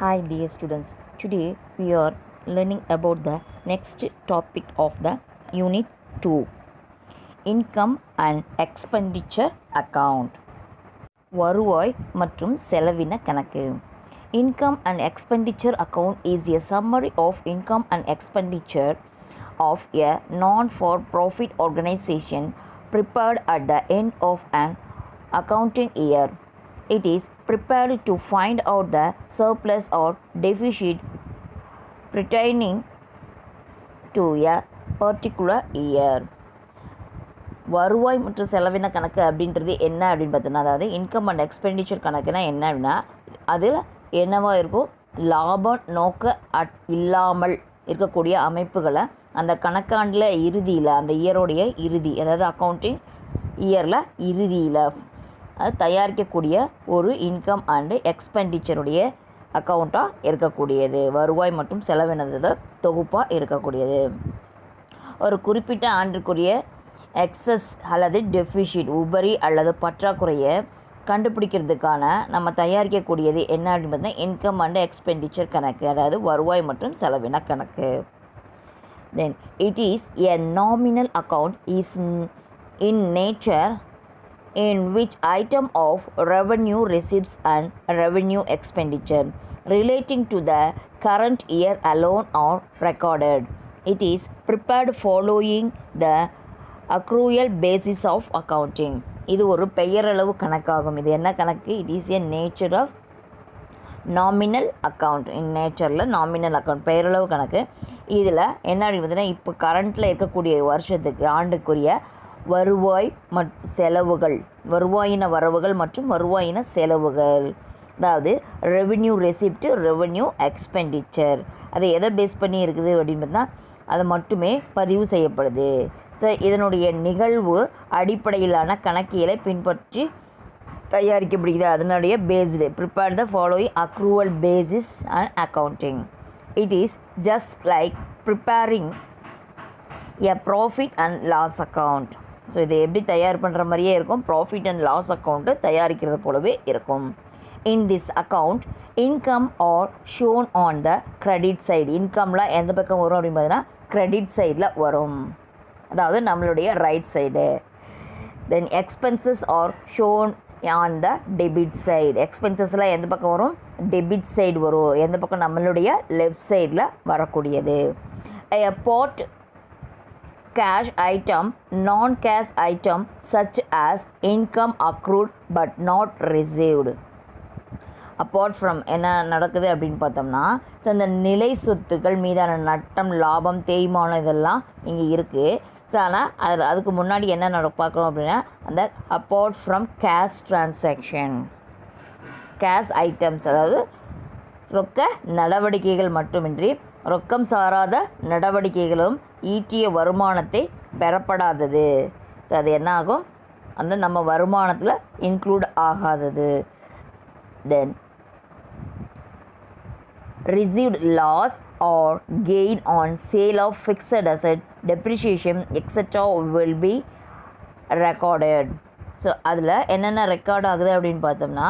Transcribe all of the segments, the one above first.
Hi dear students, today we are learning about the next topic of the unit 2, income and expenditure account. வருவாய் மற்றும் செலவின கணக்கு. Income and expenditure account is a summary of income and expenditure of a non-for-profit organization prepared at the end of an accounting year. It is prepared to find out the surplus or deficit pertaining to a particular year. வருவாய் மற்றும் செலவின கணக்கு அப்படின்றது என்ன அப்படின்னு பார்த்தோம்னா, அதாவது income and expenditure கணக்குனா என்ன அப்படின்னா, அதில் என்னவா இருக்கும், லாபம் நோக்க இல்லாமல் இருக்கக்கூடிய அமைப்புகளை அந்த கணக்காண்டில் இறுதியில், அந்த இயரோடைய இறுதி, அதாவது அக்கௌண்டிங் இயரில் இறுதியில் அது தயாரிக்கக்கூடிய ஒரு இன்கம் அண்டு எக்ஸ்பெண்டிச்சருடைய அக்கௌண்ட்டாக இருக்கக்கூடியது, வருவாய் மற்றும் செலவினது தொகுப்பாக இருக்கக்கூடியது. ஒரு குறிப்பிட்ட ஆண்டுக்குரிய எக்ஸஸ் அல்லது டெஃபிஷிட், உபரி அல்லது பற்றாக்குறையை கண்டுபிடிக்கிறதுக்கான நம்ம தயாரிக்கக்கூடியது என்ன அப்படின்னு பார்த்தீங்கன்னா இன்கம் அண்ட் எக்ஸ்பெண்டிச்சர் கணக்கு, அதாவது வருவாய் மற்றும் செலவின கணக்கு. Then it is a nominal account is in nature in which item of revenue receipts and revenue expenditure relating to the current year alone are recorded. It is prepared following the accrual basis of accounting. இது ஒரு பெயரளவு கணக்காகும். இது என்ன கணக்கு? It is a nature of nominal account. in நேச்சரில் nominal account பெயரளவு கணக்கு. இதில் என்ன அப்படின்னு பார்த்தீங்கன்னா, இப்போ கரண்ட்டில் இருக்கக்கூடிய வருஷத்துக்கு ஆண்டுக்குரிய வருவாய் செலவுகள், வருவாயின வரவுகள் மற்றும் வருவாயின செலவுகள், அதாவது ரெவென்யூ ரெசிப்ட், ரெவென்யூ எக்ஸ்பெண்டிச்சர், அதை எதை பேஸ் பண்ணி இருக்குது அப்படின்னு பார்த்தா அது மட்டுமே பதிவு செய்யப்படுது. ஸோ இதனுடைய நிகழ்வு அடிப்படையிலான கணக்கியலை பின்பற்றி தயாரிக்கப்படுகிறது. அதனுடைய based prepare the following accrual basis and accounting. It is just like preparing a profit and loss account. So இதை எப்படி தயார் பண்ணுற மாதிரியே இருக்கும், ப்ராஃபிட் அண்ட் லாஸ் அக்கௌண்ட்டு தயாரிக்கிறது போலவே இருக்கும். In this account income are shown on the credit side. இன்கம்லாம் எந்த பக்கம் வரும் அப்படின்னு பார்த்தீங்கன்னா கிரெடிட் சைடில் வரும், அதாவது நம்மளுடைய right side. Then expenses are shown on the debit side. எக்ஸ்பென்சஸ்லாம் எந்த பக்கம் வரும், டெபிட் சைடு வரும், எந்த பக்கம் நம்மளுடைய லெஃப்ட் சைடில் வரக்கூடியது. A part cash item, non-cash item such as income accrued but not received. apart from என்ன நடக்குது அப்படின்னு பார்த்தோம்னா, ஸோ இந்த நிலை சொத்துக்கள் மீதான நட்டம், லாபம், தேய்மானம் இதெல்லாம் இங்கே இருக்குது. ஸோ ஆனால் அதுக்கு முன்னாடி என்ன பார்க்கணும் அப்படின்னா, அந்த apart from cash transaction, cash items, அதாவது ரொக்க நடவடிக்கைகள் மட்டுமின்றி ரொக்கம் சாராத நடவடிக்கைகளும் ஈட்டிய வருமானத்தை பெறப்படாதது. ஸோ அது என்ன ஆகும், அந்த நம்ம வருமானத்தில் இன்க்ளூட் ஆகாதது. Then received loss or gain on sale of fixed asset, depreciation etc. will be recorded. So அதில் என்னென்ன ரெக்கார்ட் ஆகுது அப்படின்னு பார்த்தோம்னா,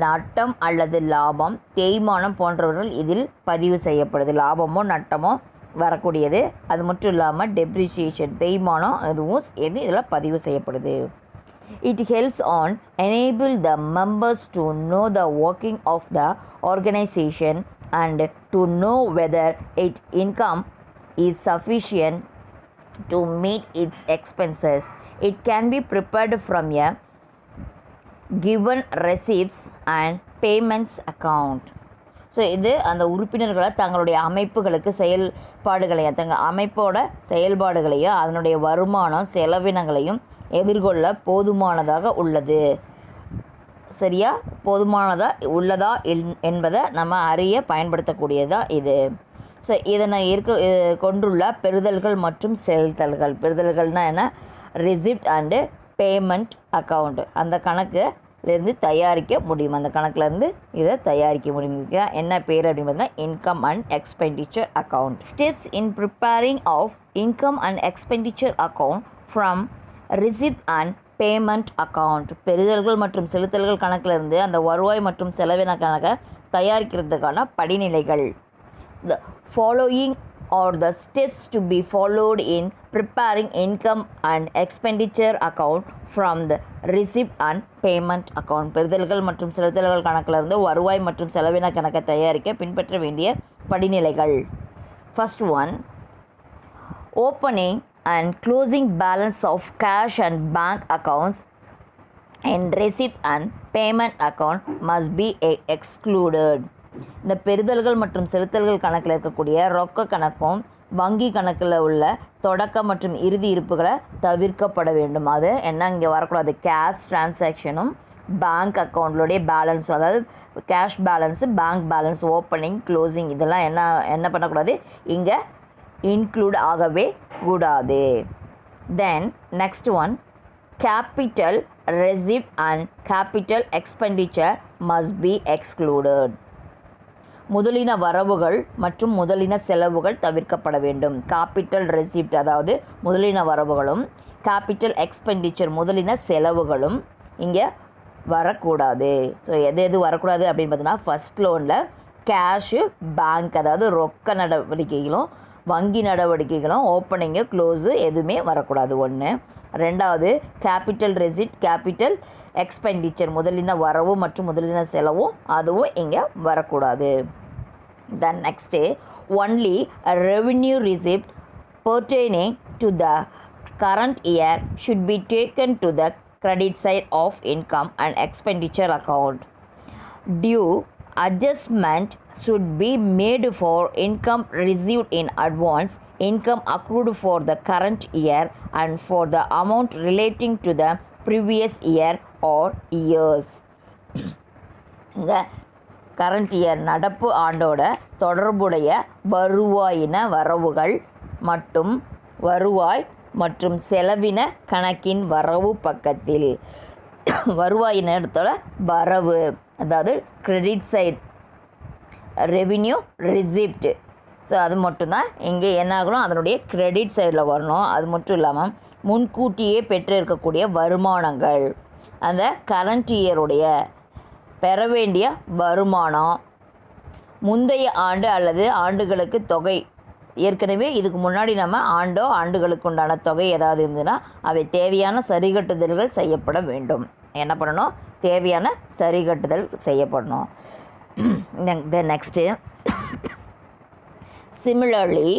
நட்டம் அல்லது லாபம், தேய்மானம் போன்றவர்கள் இதில் பதிவு செய்யப்படுது. லாபமோ நட்டமோ வரக்கூடியது. அது மட்டும் இல்லாமல் டெப்ரிசியேஷன், தேய்மானம், அதுவும் இதில் பதிவு செய்யப்படுது. It helps on enable the members to know the working of the organization and to know whether its income is sufficient to meet its expenses. It can be prepared from a given receipts and payments account. So இது அந்த உறுப்பினர்களை தங்களுடைய அமைப்புகளுக்கு செயல்பாடுகளை, தங்கள் அமைப்போட செயல்பாடுகளையும் அதனுடைய வருமானம் செலவினங்களையும் எதிர்கொள்ள போதுமானதாக உள்ளது. சரியா, போதுமானதாக உள்ளதா என்பதை நம்ம அறிய பயன்படுத்தக்கூடியதாக இது. ஸோ இதனை கொண்டுள்ள பெறுதல்கள் மற்றும் செலுத்தல்கள். பெறுதல்கள்னால் என்ன, ரிசிப்ட் அண்டு பேமெண்ட் அக்கௌண்ட், அந்த கணக்குலேருந்து தயாரிக்க முடியும், அந்த கணக்குலேருந்து இதை தயாரிக்க முடியும். என்ன பேர் அப்படின்னு பார்த்தீங்கன்னா income and expenditure account. Steps in preparing of income and expenditure account from receipt and payment account. பெறுதல்கள் மற்றும் செலுத்தல்கள் கணக்கிலிருந்து அந்த வருவாய் மற்றும் செலவின கணக்கை தயாரிக்கிறதுக்கான படிநிலைகள். The following are the steps to be followed in preparing income and expenditure account from the receipt and payment account. பெறுதல்கள் மற்றும் செலுத்தல்கள் கணக்கிலிருந்து வருவாய் மற்றும் செலவின கணக்கை தயாரிக்க பின்பற்ற வேண்டிய படிநிலைகள். First one, opening and closing balance of cash and bank accounts and receipt and payment account must be excluded. இந்த பெறுதல்கள் மற்றும் செலுத்தல்கள் கணக்கில் இருக்கக்கூடிய ரொக்க கணக்கும் வங்கி கணக்கில் உள்ள தொடக்க மற்றும் இறுதி இருப்புகளை தவிர்க்கப்பட வேண்டும். அது என்ன இங்கே வரக்கூடாது, கேஷ் டிரான்சாக்ஷனும் பேங்க் அக்கௌண்ட்லோடைய பேலன்ஸும், அதாவது cash balance bank balance opening closing இதெல்லாம் என்ன பண்ணக்கூடாது, இங்கே இன்க்ளூட் ஆகவே கூடாது. Then next one, capital receipt and capital expenditure must be excluded. முதலின வரவுகள் மற்றும் முதலின செலவுகள் தவிர்க்கப்பட வேண்டும். கேபிட்டல் ரெசிப்ட் அதாவது முதலின வரவுகளும் கேபிட்டல் எக்ஸ்பெண்டிச்சர் முதலின செலவுகளும் இங்கே வரக்கூடாது. ஸோ எது வரக்கூடாது அப்படின்னு பார்த்தீங்கன்னா, ஃபஸ்ட் லோனில் கேஷு பேங்க் அதாவது ரொக்க நடவடிக்கைகளும் வங்கி நடவடிக்கைகளும் ஓப்பனிங்கு க்ளோஸு எதுவுமே வரக்கூடாது. ஒன்று. ரெண்டாவது, கேபிட்டல் ரெசிப்ட் கேபிட்டல் எக்ஸ்பெண்டிச்சர் முதலின வரவு மற்றும் முதலின செலவும் அதுவும் இங்கே வரக்கூடாது. Then next, only a revenue receipt pertaining to the current year should be taken to the credit side of income and expenditure account. Due adjustment should be made for income received in advance, income accrued for the current year, and for the amount relating to the previous year or years. Current year நடப்பு ஆண்டோட தொடர்புடைய வருவாயின வரவுகள் மற்றும் வருவாய் மற்றும் செலவின கணக்கின் வரவு பக்கத்தில் வருவாயின இடத்தோட வரவு அதாவது credit side revenue receipt. So அது மட்டும்தான் இங்கே என்ன ஆகணும், அதனுடைய கிரெடிட் சைடில் வரணும். அது மட்டும் இல்லாமல் முன்கூட்டியே பெற்று இருக்கக்கூடிய வருமானங்கள் அந்த கரண்ட் இயருடைய பெற வேண்டிய வருமானம், முந்தைய ஆண்டு அல்லது ஆண்டுகளுக்கு தொகை, ஏற்கனவே இதுக்கு முன்னாடி நம்ம ஆண்டுகளுக்கு உண்டான தொகை ஏதாவது இருந்ததுன்னா அவை தேவையான சரிகட்டுதல்கள் செய்யப்பட வேண்டும். என்ன பண்ணணும், தேவையான சரிகட்டுதல் செய்யப்படணும். Next, similarly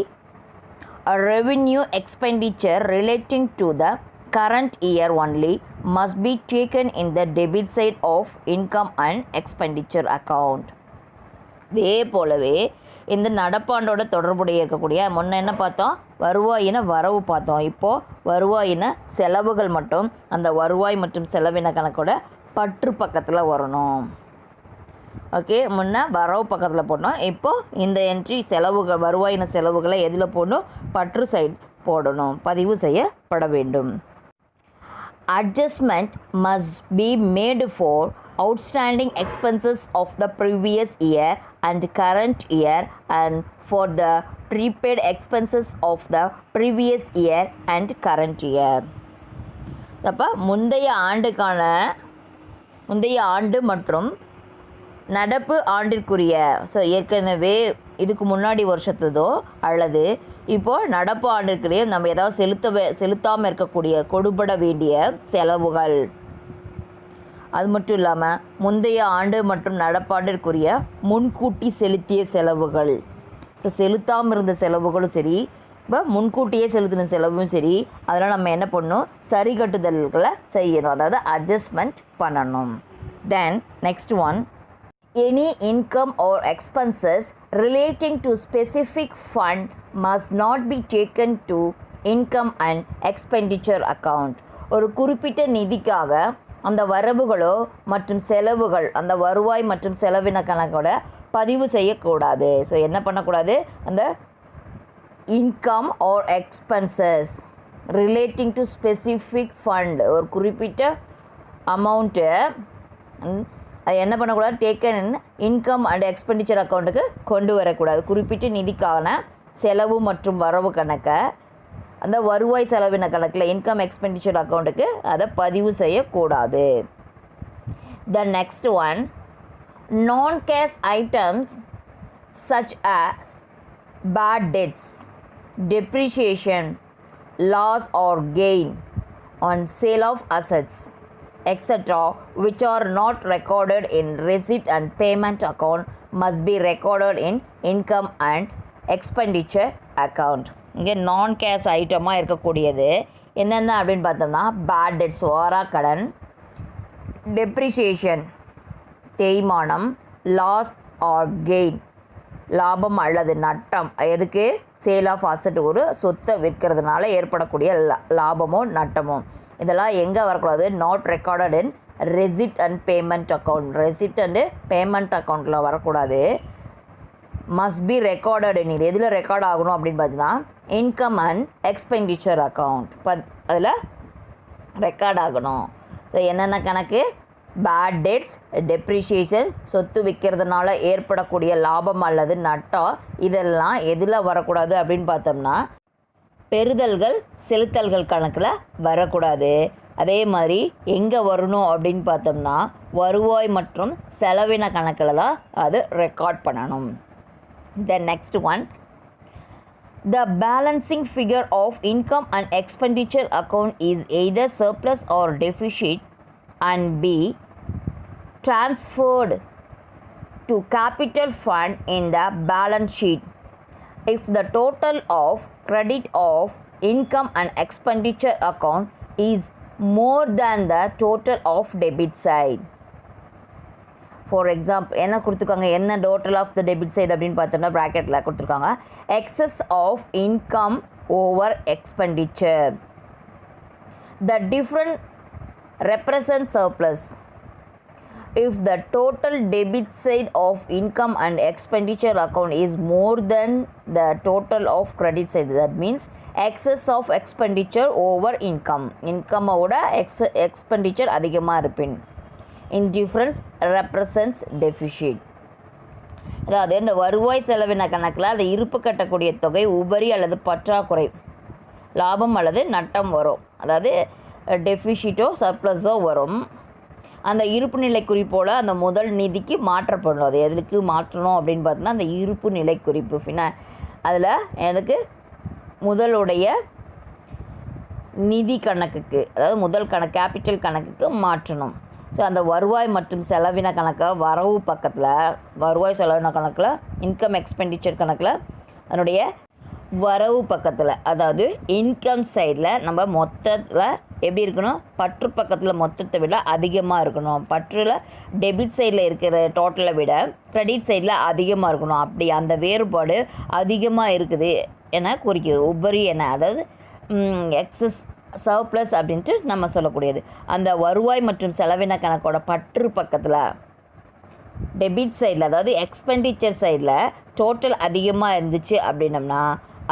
a revenue expenditure relating to the current year only must be taken in the debit side of income and expenditure account. இதே போலவே இந்த நடப்பாண்டோட தொடர்புடைய இருக்கக்கூடிய முன்ன என்ன பார்த்தோம், வருவாயின வரவு பார்த்தோம். இப்போது வருவாயின செலவுகள் மட்டும் அந்த வருவாய் மற்றும் செலவின கணக்கோட பற்று பக்கத்தில் வரணும். ஓகே, முன்ன வரவு பக்கத்தில் போடணும். இப்போது இந்த என்ட்ரி செலவுகள் வருவாயின செலவுகளை எதில் போடணும், பற்று சைடு போடணும், பதிவு செய்யப்பட வேண்டும். Adjustment must be made for outstanding expenses of the previous year and current year and for the prepaid expenses of the previous year and current year. அப்போ முந்தைய ஆண்டு மற்றும் நடப்பு ஆண்டிற்குரிய, ஸோ ஏற்கனவே இதுக்கு முன்னாடி வருஷத்ததோ அல்லது இப்போது நடப்பு ஆண்டிற்குரிய நம்ம ஏதாவது செலுத்தாமல் இருக்கக்கூடிய கொடுபட வேண்டிய செலவுகள், அது மட்டும் இல்லாமல் முந்தைய ஆண்டு மற்றும் நடப்பாண்டிற்குரிய முன்கூட்டி செலுத்திய செலவுகள். ஸோ செலுத்தாமல் இருந்த செலவுகளும் சரி, இப்போ முன்கூட்டியே செலுத்தின செலவும் சரி, அதெல்லாம் நம்ம என்ன பண்ணணும், சரிகட்டுதல்களை செய்யணும், அதாவது அட்ஜஸ்ட்மெண்ட் பண்ணணும். Then next one, any income or expenses relating to specific fund must not be taken to income and expenditure account. ஒரு குறிப்பிட்ட நிதிக்காக அந்த வரவுகளோ மற்றும் செலவுகள் அந்த வருவாய் மற்றும் செலவின கணக்கோட பதிவு செய்யக்கூடாது. ஸோ என்ன பண்ணக்கூடாது, அந்த income R expenses relating to specific fund ஒரு குறிப்பிட்ட அமௌண்ட்டு அது என்ன பண்ணக்கூடாது, டேக்கன் இன்கம் அண்ட் எக்ஸ்பெண்டிச்சர் அக்கௌண்ட்டுக்கு கொண்டு வரக்கூடாது. குறிப்பிட்ட நிதிக்கான செலவு மற்றும் வரவு கணக்கை அந்த வருவாய் செலவின கணக்கில் இன்கம் எக்ஸ்பெண்டிச்சர் அக்கௌண்ட்டுக்கு அதை பதிவு செய்யக்கூடாது. The next one, Non-cash items such as bad debts, depreciation, loss or gain on sale of assets, etc., which are not recorded in receipt and payment account must be recorded in income and expenditure account. இங்கே நான் cash ஐட்டமாக இருக்கக்கூடியது என்னென்ன அப்படின்னு பார்த்தோம்னா bad debts வாராக்கடன், depreciation தேய்மானம், loss R gain லாபம் அல்லது நட்டம், எதுக்கு சேல் ஆஃப் அசட் ஒரு சொத்தை விற்கிறதுனால ஏற்படக்கூடிய லாபமோ நட்டமோ, இதெல்லாம் எங்கே வரக்கூடாது? Not recorded in receipt and payment account. Receipt and payment அக்கௌண்ட்டில் வரக்கூடாது. மஸ்ட் பி ரெக்கார்டட் இன், இது எதில் ரெக்கார்ட் ஆகணும் அப்படின்னு பார்த்தீங்கன்னா இன்கம் அண்ட் எக்ஸ்பெண்டிச்சர் அக்கௌண்ட், அதில் ரெக்கார்ட் ஆகணும். ஸோ என்னென்ன கணக்கு? பேட் டெட்ஸ், டெப்ரிசியேஷன், சொத்து விற்கிறதுனால ஏற்படக்கூடிய லாபம் அல்லது நட்டம், இதெல்லாம் எதில் வரக்கூடாது அப்படின்னு பார்த்தோம்னா பெறுதல்கள் செலுத்தல்கள் கணக்கில் வரக்கூடாது. அதே மாதிரி எங்கே வரணும் அப்படின்னு பார்த்தோம்னா வருவாய் மற்றும் செலவின கணக்கில் தான் அது ரெக்கார்ட் பண்ணணும். The next one, the balancing figure of income and expenditure account is either surplus or deficit and be transferred to capital fund in the balance sheet if the total of credit of income and expenditure account is more than the total of debit side. For example என்ன கொடுத்துருக்காங்க? என்ன total of the debit side அப்படின்னு பார்த்தோம்னா ப்ராக்கெட்டில் கொடுத்துருக்காங்க excess of income over expenditure. The different represent surplus. If the total debit side of income and expenditure account is more than the total of credit side, that means excess of expenditure over income. Income ஓட expenditure அதிகமாக இருப்பின். Indifference represents deficit. அதாவது இந்த வருவாய் செலவின கணக்கில் அந்த இருப்பு கட்டக்கூடிய தொகை உபரி அல்லது பற்றாக்குறை, லாபம் அல்லது நட்டம் வரும். அதாவது டெஃபிஷிட்டோ சர்ப்ளஸோ வரும். அந்த இருப்பு நிலை குறிப்போட அந்த முதல் நிதிக்கு மாற்றப்படணும். அது எதுக்கு மாற்றணும் அப்படின்னு பார்த்தோன்னா அந்த இருப்பு நிலை குறிப்பு அதில் எனக்கு முதலுடைய நிதி கணக்குக்கு, அதாவது முதல் கணக்கு கேபிட்டல் கணக்குக்கு மாற்றணும். ஸோ அந்த வருவாய் மற்றும் செலவின கணக்கை வரவு பக்கத்தில், வருவாய் செலவின கணக்கில், இன்கம் எக்ஸ்பெண்டிச்சர் கணக்கில் அதனுடைய வரவு பக்கத்தில், அதாவது இன்கம் சைடில் நம்ம மொத்தத்தில் எப்படி இருக்கணும்? பற்று பக்கத்தில் மொத்தத்தை விட அதிகமாக இருக்கணும். பற்றில் டெபிட் சைடில் இருக்கிற டோட்டலை விட க்ரெடிட் சைடில் அதிகமாக இருக்கணும். அப்படி அந்த வேறுபாடு அதிகமாக இருக்குது என குறிக்கிறது. உபரி என, அதாவது எக்ஸஸ் சர்ப்ளஸ் அப்படின்ட்டு நம்ம சொல்லக்கூடியது. அந்த வருவாய் மற்றும் செலவின கணக்கோட பற்று பக்கத்தில் டெபிட் சைடில், அதாவது எக்ஸ்பெண்டிச்சர் சைடில் டோட்டல் அதிகமாக இருந்துச்சு அப்படின்னம்னா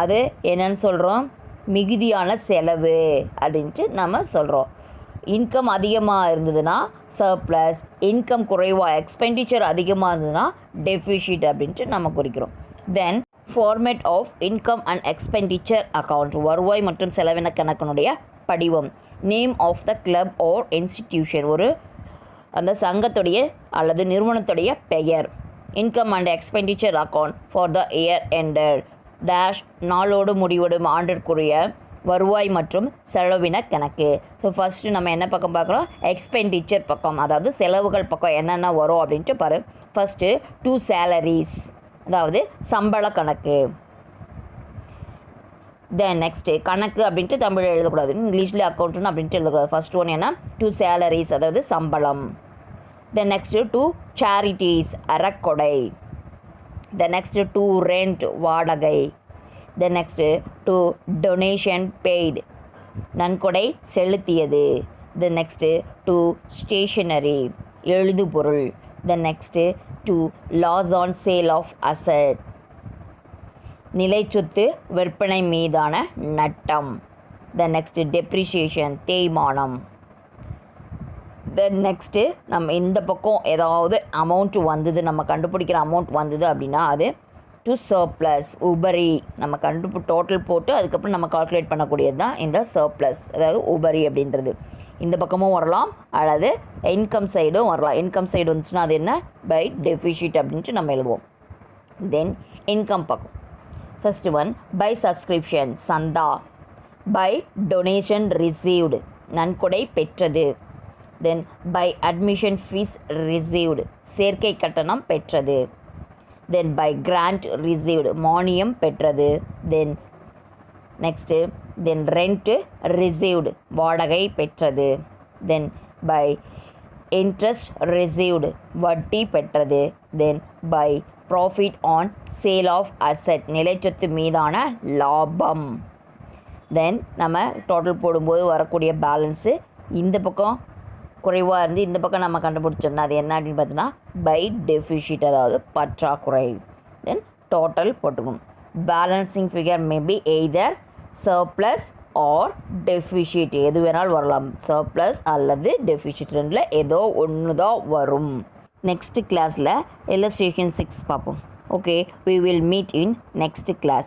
அது என்னன்னு சொல்கிறோம்? மிகுதியான செலவு அப்படின்ட்டு நம்ம சொல்கிறோம். இன்கம் அதிகமாக இருந்ததுன்னா சர்ப்ளஸ், இன்கம் குறைவாக எக்ஸ்பெண்டிச்சர் அதிகமாக இருந்ததுன்னா டெஃபிஷிட் அப்படின்ட்டு நம்ம குறிக்கிறோம். Then format of income and expenditure account, வருவாய் மற்றும் செலவின கணக்கினுடைய படிவம். Name of the club or institution, ஒரு அந்த சங்கத்துடைய அல்லது நிறுவனத்துடைய பெயர். Income and expenditure account for the year ended dash, நாளோடு முடிவடும் ஆண்டிற்குரிய வருவாய் மற்றும் செலவின கணக்கு. ஸோ ஃபஸ்ட்டு நம்ம என்ன பக்கம் பார்க்குறோம்? எக்ஸ்பெண்டிச்சர் பக்கம், அதாவது செலவுகள் பக்கம் என்னென்ன வரும் அப்படின்ட்டு பாரு. ஃபஸ்ட்டு 2 salaries, அதாவது சம்பள கணக்கு. தென் நெக்ஸ்ட்டு கணக்கு அப்படின்ட்டு தமிழில் எழுதக்கூடாது, இங்கிலீஷில் அக்கௌண்ட்டுன்னு அப்படின்ட்டு எழுதக்கூடாது. ஃபஸ்ட் ஒன் என்ன? 2 salaries, அதாவது சம்பளம். தென் நெக்ஸ்ட்டு 2 charities, அறக்கொடை. தென் நெக்ஸ்ட்டு 2 rent, வாடகை. தென் நெக்ஸ்ட்டு 2 donation paid, நன்கொடை செலுத்தியது. தென் நெக்ஸ்ட்டு 2 stationery, எழுதுபொருள். Then next 2 loss on sale of asset, நிலைச்சொத்து விற்பனை மீதான நட்டம். தென் நெக்ஸ்ட்டு டெப்ரிசியேஷன், தேய்மானம். தென் நெக்ஸ்ட்டு நம்ம இந்த பக்கம் ஏதாவது அமௌண்ட் வந்தது, நம்ம கண்டுபிடிக்கிற அமௌண்ட் வந்தது அப்படின்னா அது டு சர்ப்ளஸ், உபரி. நம்ம டோட்டல் போட்டு அதுக்கப்புறம் நம்ம கால்குலேட் பண்ணக்கூடியது தான் இந்த சர்ப்ளஸ், அதாவது உபரி அப்படின்றது. இந்த பக்கமும் வரலாம் அல்லது இன்கம் சைடும் வரலாம். இன்கம் சைடு வந்துச்சுன்னா அது என்ன பை டெஃபிஷிட் அப்படின்ட்டு நம்ம எழுதுவோம். தென் இன்கம் பக்கம் ஃபஸ்ட்டு ஒன் பை சப்ஸ்கிரிப்ஷன் சந்தா, பை டொனேஷன் ரிசீவ்டு நன்கொடை பெற்றது, then by admission fee received சேர்க்கை கட்டணம் பெற்றது, தென் பை கிராண்ட் ரிசீவ்டு மானியம் பெற்றது, then next then rent received வாடகை பெற்றது, தென் பை இன்ட்ரெஸ்ட் ரிசீவ்டு வட்டி பெற்றது, then by profit on sale of asset நிலைச்சொத்து மீதான லாபம். தென் நம்ம டோட்டல் போடும்போது வரக்கூடிய பேலன்ஸு இந்த பக்கம் குறைவாக இருந்து இந்த பக்கம் நம்ம கண்டுபிடிச்சோம்னா அது என்ன அப்படின்னு பார்த்தீங்கன்னா பை டெஃபிஷிட் அதாவது பற்றாக்குறை. தென் டோட்டல் போட்டுக்கணும். Balancing figure maybe either surplus or deficit எது வேணாலும் வரலாம். சர்ப்ளஸ் அல்லது டெஃபிஷிட் ரெண்டில் ஏதோ ஒன்று தான் வரும். நெக்ஸ்ட் கிளாஸில் illustration 6 பார்ப்போம். Okay, we will meet in next class.